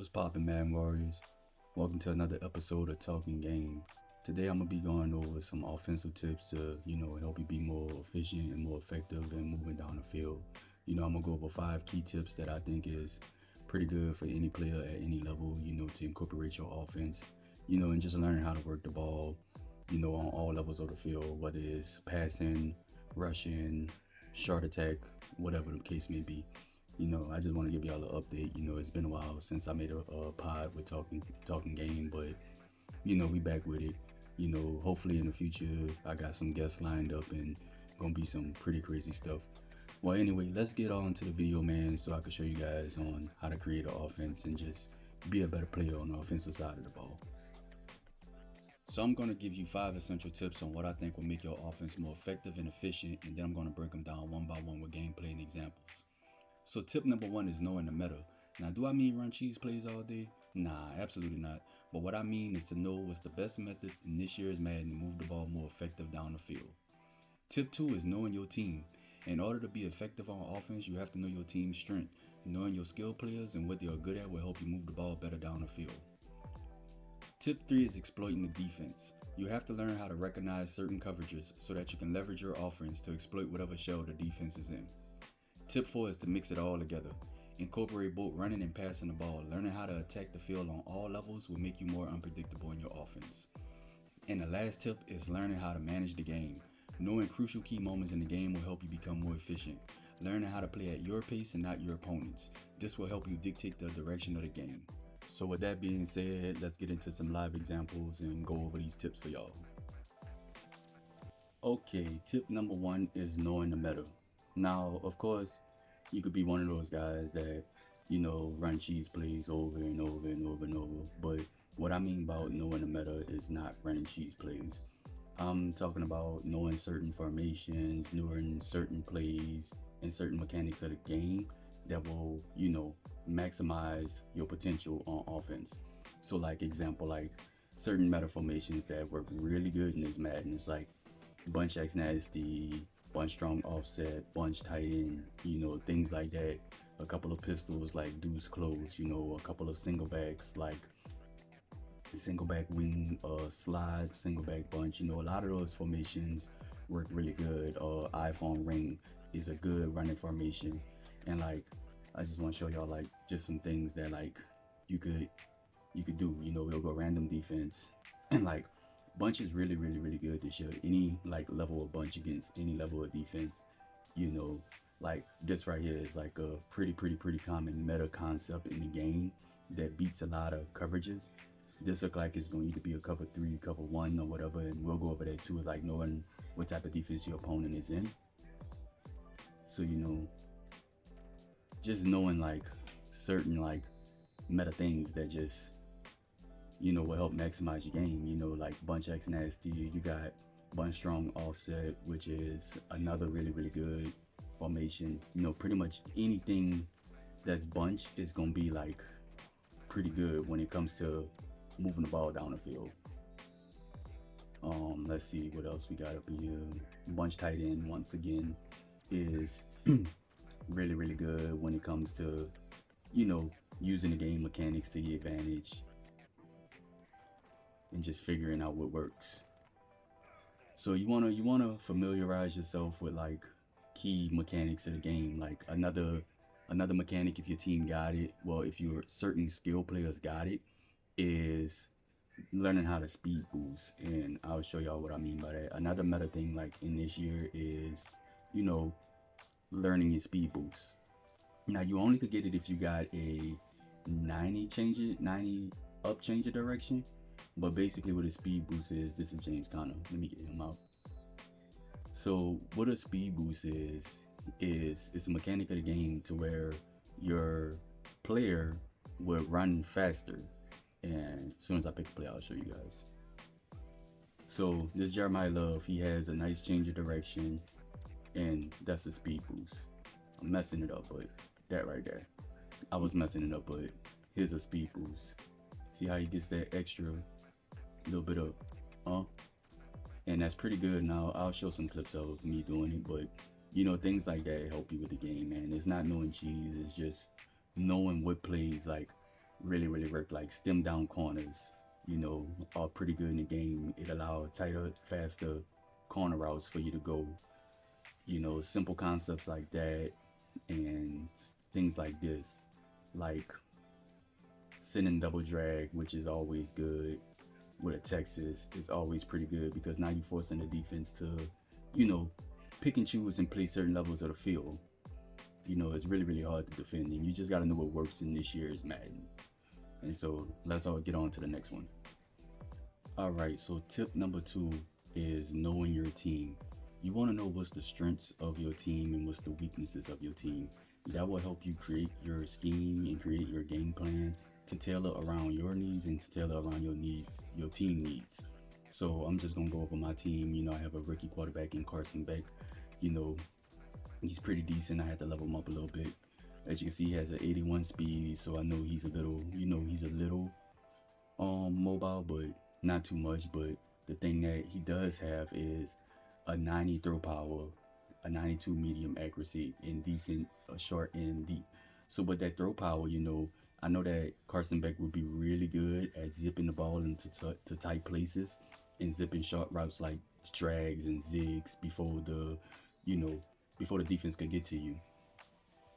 What's poppin', Madden Warriors? Welcome to another episode of Talking Game. Today I'm gonna be going over some offensive tips to, help you be more efficient and more effective in moving down the field. I'm gonna go over 5 key tips that I think is pretty good for any player at any level, to incorporate your offense, and just learn how to work the ball, on all levels of the field, whether it's passing, rushing, short attack, whatever the case may be. I just want to give y'all an update. It's been a while since I made a pod with talking game, but we back with it. Hopefully in the future I got some guests lined up and gonna be some pretty crazy stuff. Well, anyway, let's get on to the video, man, so I can show you guys on how to create an offense and just be a better player on the offensive side of the ball. So I'm going to give you 5 essential tips on what I think will make your offense more effective and efficient, and then I'm going to break them down one by one with gameplay and examples. So tip number 1 is knowing the meta. Now, do I mean run cheese plays all day? Nah, absolutely not. But what I mean is to know what's the best method in this year's Madden to move the ball more effective down the field. Tip 2 is knowing your team. In order to be effective on offense, you have to know your team's strength. Knowing your skill players and what they are good at will help you move the ball better down the field. Tip 3 is exploiting the defense. You have to learn how to recognize certain coverages so that you can leverage your offense to exploit whatever shell the defense is in. Tip 4 is to mix it all together. Incorporate both running and passing the ball. Learning how to attack the field on all levels will make you more unpredictable in your offense. And the last tip is learning how to manage the game. Knowing crucial key moments in the game will help you become more efficient. Learning how to play at your pace and not your opponent's. This will help you dictate the direction of the game. So with that being said, let's get into some live examples and go over these tips for y'all. Okay, tip number 1 is knowing the meta. Now, of course, you could be one of those guys that, run cheese plays over and over and over and over. But what I mean about knowing the meta is not running cheese plays. I'm talking about knowing certain formations, knowing certain plays, and certain mechanics of the game that will, maximize your potential on offense. So like certain meta formations that work really good in this Madden is like bunch X nasty, bunch strong offset, bunch tight end, things like that. A couple of pistols like deuce close, a couple of single backs like single back wing, slide, single back bunch. A lot of those formations work really good. iPhone ring is a good running formation, and I just want to show y'all just some things that you could do. We'll go random defense, and bunch is really good this year. Any level of bunch against any level of defense, this right here is a pretty common meta concept in the game that beats a lot of coverages. This look like it's going to be a cover 3, cover 1, or whatever, and we'll go over that too, knowing what type of defense your opponent is in. So just knowing certain meta things that just will help maximize your game. Bunch X nasty, you got bunch strong offset, which is another really good formation. Pretty much anything that's bunch is gonna be pretty good when it comes to moving the ball down the field. Let's see what else we got up here. Bunch tight end, once again, is really good when it comes to using the game mechanics to your advantage and just figuring out what works. So you wanna familiarize yourself with key mechanics of the game. Another mechanic, if your team got it, well, if your certain skill players got it, is learning how to speed boost, and I'll show y'all what I mean by that. Another meta thing in this year is learning your speed boost. Now you only could get it if you got a 90 up change of direction. But basically what a speed boost is, this is James Conner. Let me get him out. So what a speed boost is it's a mechanic of the game to where your player will run faster. And as soon as I pick a play, I'll show you guys. So this Jeremiah Love, he has a nice change of direction, and that's a speed boost. I'm messing it up, but that right there. I was messing it up, but here's a speed boost. See how he gets that extra little bit of and that's pretty good. Now I'll show some clips of me doing it, but things like that help you with the game, man. It's not knowing cheese, it's just knowing what plays really work. Like stem down corners, are pretty good in the game. It allows tighter, faster corner routes for you to go. Simple concepts like that and things like this, like sending double drag, which is always good with a Texas, is always pretty good because now you're forcing the defense to, you know, pick and choose and play certain levels of the field. It's really hard to defend, and you just got to know what works in this year's Madden. And so let's all get on to the next one. All right, so tip number 2 is knowing your team. You want to know what's the strengths of your team and what's the weaknesses of your team. That will help you create your scheme and create your game plan to tailor around your needs and to tailor around your needs, your team needs. So I'm just gonna go over my team. I have a rookie quarterback in Carson Beck. He's pretty decent. I had to level him up a little bit. As you can see, he has an 81 speed, so I know he's a little, mobile, but not too much. But the thing that he does have is a 90 throw power, a 92 medium accuracy, and decent short and deep. So with that throw power, I know that Carson Beck would be really good at zipping the ball into to tight places and zipping short routes like drags and zigs before the defense could get to you.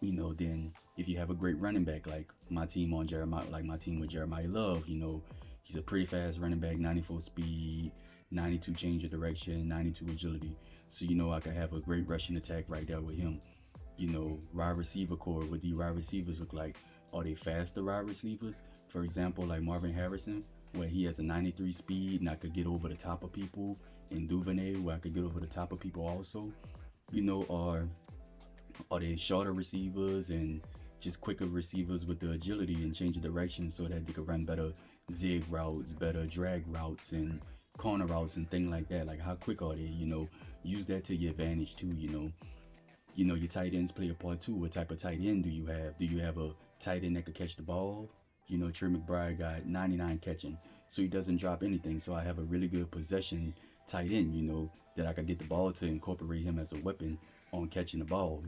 Then if you have a great running back like my team with Jeremiah Love, he's a pretty fast running back, 94 speed, 92 change of direction, 92 agility. So I could have a great rushing attack right there with him. Wide receiver core, what do wide receivers look like? Are they faster wide receivers? For example, like Marvin Harrison, where he has a 93 speed and I could get over the top of people, and Duvernay, where I could get over the top of people also. Are they shorter receivers and just quicker receivers with the agility and change of direction so that they could run better zig routes, better drag routes and corner routes and things like that? Like how quick are they? Use that to your advantage too. Your tight ends play a part too. What type of tight end do you have? Do you have a tight end that could catch the ball? Trey McBride got 99 catching, so he doesn't drop anything. So I have a really good possession tight end, that I could get the ball to incorporate him as a weapon on catching the ball,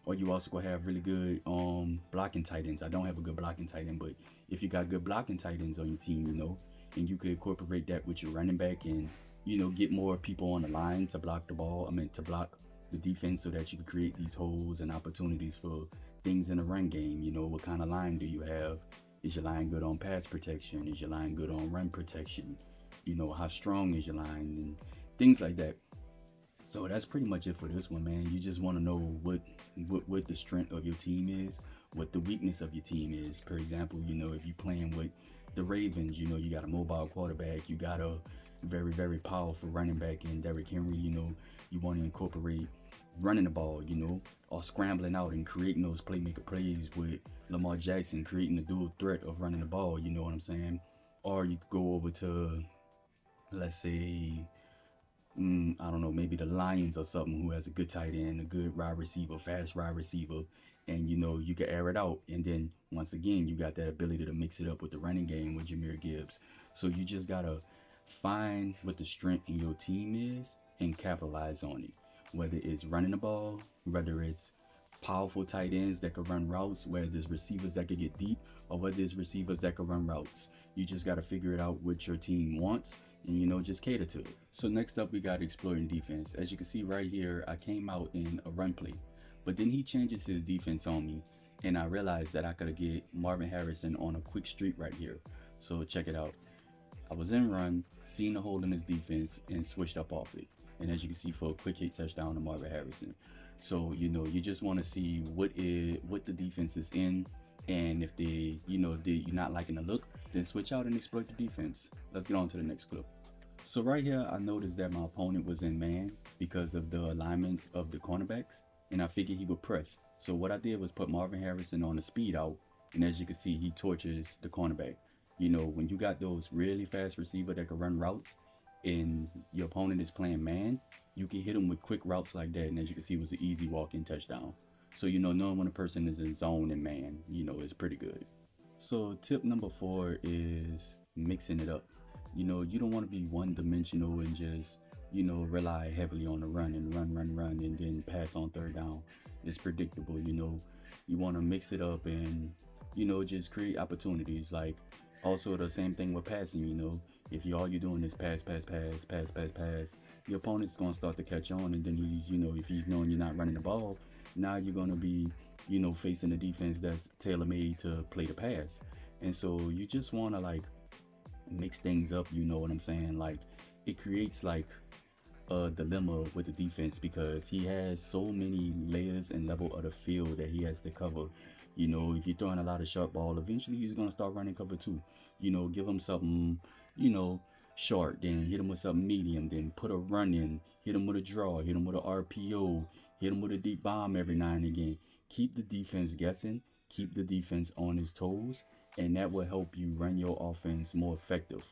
Or you also gonna have really good blocking tight ends. I don't have a good blocking tight end, but if you got good blocking tight ends on your team, and you could incorporate that with your running back and, get more people on the line to block the ball. To block the defense so that you can create these holes and opportunities for things in the run game. What kind of line do you have? Is your line good on pass protection? Is your line good on run protection? How strong is your line and things like that. So that's pretty much it for this one, man. You just want to know what the strength of your team is, what the weakness of your team is. For example, if you're playing with the Ravens, you got a mobile quarterback, you got a very powerful running back in Derrick Henry. You want to incorporate running the ball, or scrambling out and creating those playmaker plays with Lamar Jackson, creating the dual threat of running the ball, you know what I'm saying? Or you could go over to, let's say, I don't know, maybe the Lions or something, who has a good tight end, a good wide receiver, fast wide receiver, and you can air it out. And then once again, you got that ability to mix it up with the running game with Jahmyr Gibbs. So you just gotta find what the strength in your team is and capitalize on it. Whether it's running the ball, whether it's powerful tight ends that can run routes, whether there's receivers that can get deep, or whether there's receivers that can run routes. You just got to figure it out what your team wants and just cater to it. So next up, we got exploring defense. As you can see right here, I came out in a run play, but then he changes his defense on me, and I realized that I could get Marvin Harrison on a quick streak right here. So check it out. I was in run, seen the hole in his defense, and switched up off it. And as you can see, for a quick hit touchdown to Marvin Harrison. So you just want to see what the defense is in, and if they if you're not liking the look, then switch out and exploit the defense. Let's get on to the next clip. So right here, I noticed that my opponent was in man because of the alignments of the cornerbacks, and I figured he would press. So what I did was put Marvin Harrison on the speed out, and as you can see, he torches the cornerback. When you got those really fast receiver that can run routes, and your opponent is playing man, you can hit them with quick routes like that, and as you can see, it was an easy walk-in touchdown. So knowing when a person is in zone and man, is pretty good. So tip number 4 is mixing it up. You don't want to be one-dimensional and just rely heavily on the run and run and then pass on third down. It's predictable. You want to mix it up and just create opportunities. Like also the same thing with passing, if all you're doing is pass, pass, pass, pass, pass, pass, your opponent's gonna start to catch on, and then if he's knowing you're not running the ball, now you're gonna be, facing a defense that's tailor made to play the pass. And so you just wanna like mix things up, you know what I'm saying? Like it creates like a dilemma with the defense because he has so many layers and level of the field that he has to cover. If you're throwing a lot of sharp ball, eventually he's gonna start running cover too. Give him something, you know, short, then hit him with something medium, then put a run in, hit him with a draw, hit him with a RPO, hit him with a deep bomb every now and again. Keep the defense guessing, keep the defense on his toes, and that will help you run your offense more effective.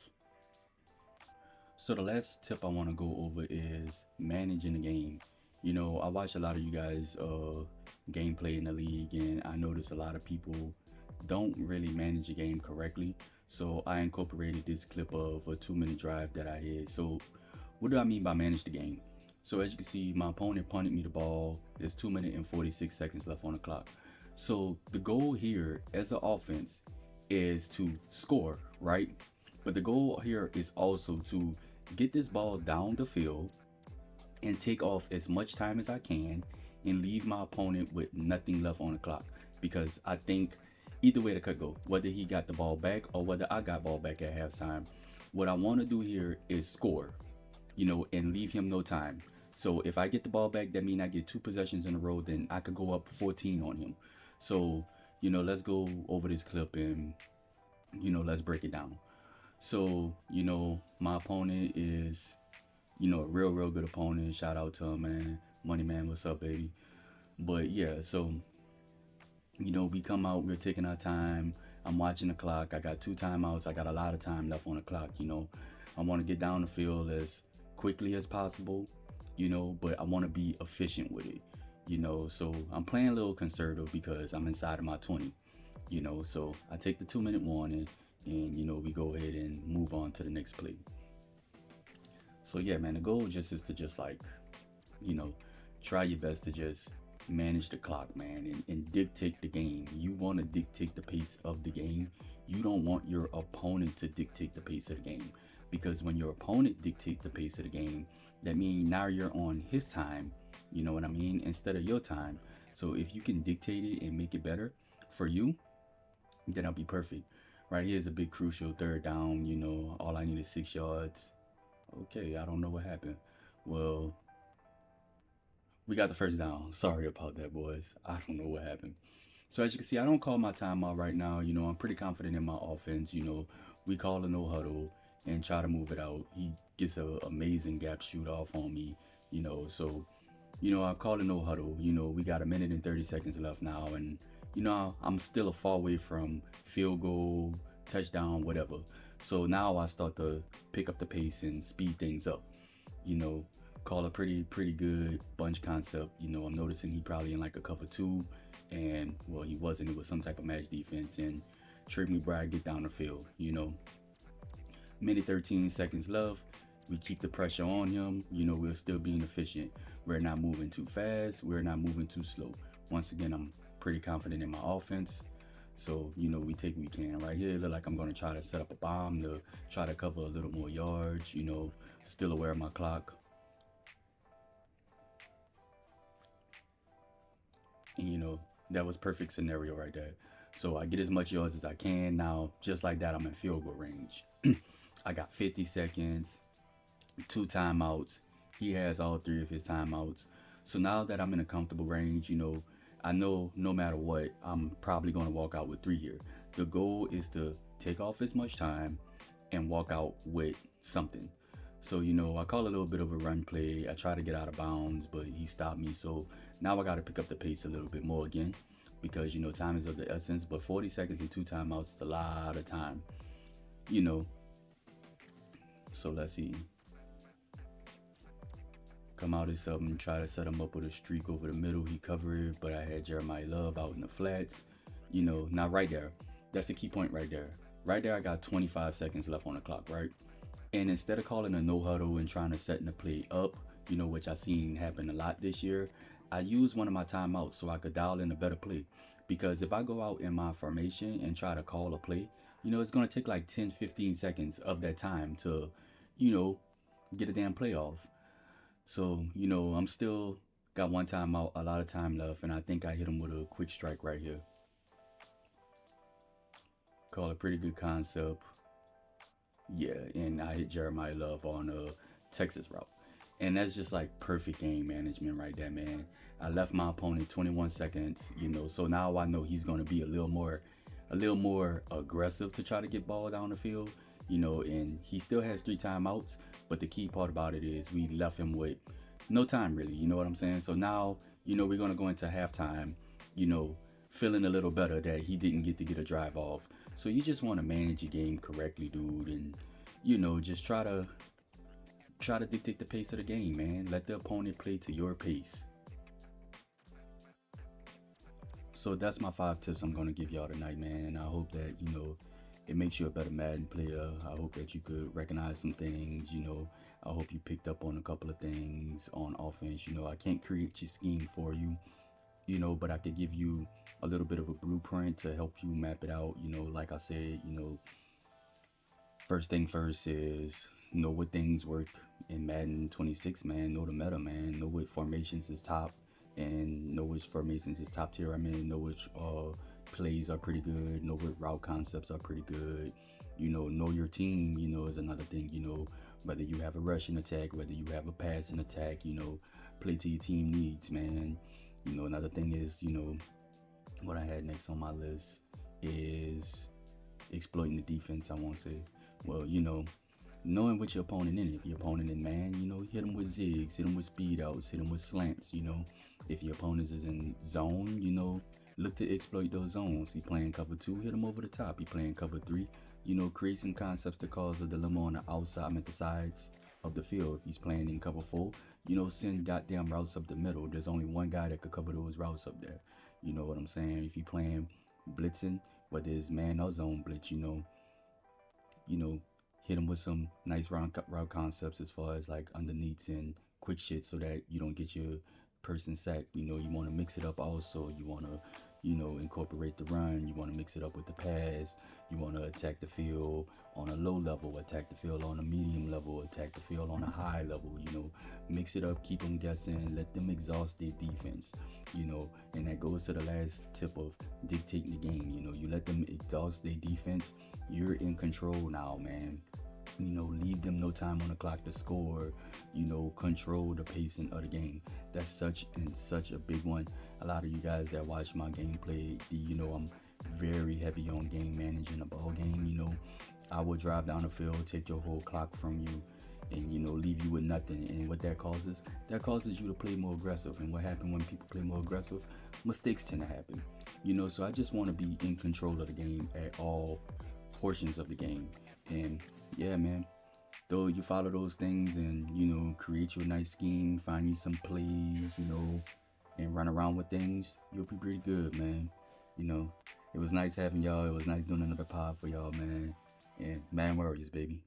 So the last tip I want to go over is managing the game. I watch a lot of you guys gameplay in the league, and I notice a lot of people don't really manage the game correctly. So I incorporated this clip of a 2-minute drive that I had. So what do I mean by manage the game? So as you can see, my opponent punted me the ball. There's 2 minutes and 46 seconds left on the clock. So the goal here as an offense is to score, right? But the goal here is also to get this ball down the field and take off as much time as I can and leave my opponent with nothing left on the clock. Because I think either way the could go, whether he got the ball back or whether I got ball back at halftime, what I want to do here is score, and leave him no time. So if I get the ball back, that means I get 2 possessions in a row, then I could go up 14 on him. So, let's go over this clip and, let's break it down. So, my opponent is, a real good opponent. Shout out to him, man. Money Man, what's up, baby? But yeah, so, we come out, we're taking our time. I'm watching the clock. I got 2 timeouts. I got a lot of time left on the clock, I want to get down the field as quickly as possible, but I want to be efficient with it, so I'm playing a little conservative because I'm inside of my 20, so I take the 2-minute warning and, we go ahead and move on to the next play. So yeah, man, the goal just is to just like, try your best to just manage the clock, man, and dictate the game. You want to dictate the pace of the game. You don't want your opponent to dictate the pace of the game, because when your opponent dictates the pace of the game, that means now you're on his time, you know what I mean, instead of your time. So if you can dictate it and make it better for you, then I'll be perfect. Right here's a big crucial 3rd down, all I need is 6 yards. Okay, I don't know what happened. Well, we got the 1st down. Sorry about that, boys. I don't know what happened. So as you can see, I don't call my timeout right now. I'm pretty confident in my offense. We call a no huddle and try to move it out. He gets an amazing gap shoot off on me, so, I call a no huddle. We got 1 minute and 30 seconds left now, and, I'm still a far away from field goal, touchdown, whatever. So now I start to pick up the pace and speed things up, call a pretty good bunch concept. I'm noticing he probably in like a cover 2, and well, he wasn't. It was some type of match defense, and Trick McBride get down the field. Minute 13 seconds left. We keep the pressure on him. We're still being efficient. We're not moving too fast. We're not moving too slow. Once again, I'm pretty confident in my offense. So, we take what we can. Right here, it look like I'm going to try to set up a bomb to try to cover a little more yards, still aware of my clock. And, that was perfect scenario right there. So I get as much yards as I can. Now, just like that, I'm in field goal range. I got 50 seconds, 2 timeouts. He has all 3 of his timeouts. So now that I'm in a comfortable range, I know no matter what, I'm probably going to walk out with 3 here. The goal is to take off as much time and walk out with something. So, I call a little bit of a run play. I try to get out of bounds, but he stopped me. So now I got to pick up the pace a little bit more again, because, time is of the essence. But 40 seconds and 2 timeouts is a lot of time, So let's see. Come out as something, try to set him up with a streak over the middle. He covered, but I had Jeremiah Love out in the flats. Now right there, that's a key point right there. Right there, I got 25 seconds left on the clock, right? And instead of calling a no huddle and trying to set the play up, which I've seen happen a lot this year, I used one of my timeouts so I could dial in a better play. Because if I go out in my formation and try to call a play, it's going to take like 10, 15 seconds of that time to, you know, get a damn play off. So, I'm still got one time out, a lot of time left, and I think I hit him with a quick strike right here. Call a pretty good concept. Yeah, and I hit Jeremiah Love on a Texas route. And that's just like perfect game management right there, man. I left my opponent 21 seconds, so now I know he's gonna be a little more aggressive to try to get ball down the field, and he still has 3 timeouts, but the key part about it is we left him with no time really, you know what I'm saying? So now, we're gonna go into halftime, you know, feeling a little better that he didn't get to get a drive off. So you just want to manage your game correctly, dude, and just try to dictate the pace of the game, man. Let the opponent play to your pace. So that's my 5 tips I'm gonna give y'all tonight, man. I hope that it makes you a better Madden player. I hope that you could recognize some things. I hope you picked up on a couple of things on offense. I can't create your scheme for you, but I could give you a little bit of a blueprint to help you map it out. Like I said, first thing first is know what things work in Madden 26, man. Know the meta, man. Know what formations is top and know which formations is top tier. I mean, know which plays are pretty good. Know what route concepts are pretty good. Know your team, is another thing. Whether you have a rushing attack, whether you have a passing attack, play to your team needs, man. Another thing is, what I had next on my list is exploiting the defense, I won't say. Well, knowing what your opponent in. If your opponent in man, hit them with zigs, hit them with speed outs, hit them with slants, If your opponent is in zone, look to exploit those zones. He playing cover 2, hit him over the top. He playing cover 3, create some concepts to cause a dilemma on the outside, the sides of the field. If he's playing in cover 4, send goddamn routes up the middle. There's only one guy that could cover those routes up there. You know what I'm saying? If you playing blitzing, whether it's man or zone blitz, hit him with some nice route concepts as far as like underneaths and quick shit so that you don't get your person sacked. You want to mix it up also. You want to, incorporate the run. You want to mix it up with the pass. You want to attack the field on a low level, attack the field on a medium level, attack the field on a high level. Mix it up, keep them guessing, let them exhaust their defense. And that goes to the last tip of dictating the game. You let them exhaust their defense. You're in control now, man. Leave them no time on the clock to score, control the pacing of the game. That's such a big one. A lot of you guys that watch my gameplay, I'm very heavy on game managing a ball game. I will drive down the field, take your whole clock from you, and leave you with nothing. And what that causes you to play more aggressive. And what happens when people play more aggressive? Mistakes tend to happen. So I just want to be in control of the game at all portions of the game. And yeah, man, though you follow those things and create your nice scheme, find you some plays, and run around with things, you'll be pretty good, man. It was nice having y'all. It was nice doing another pod for y'all, man. And man warriors, baby.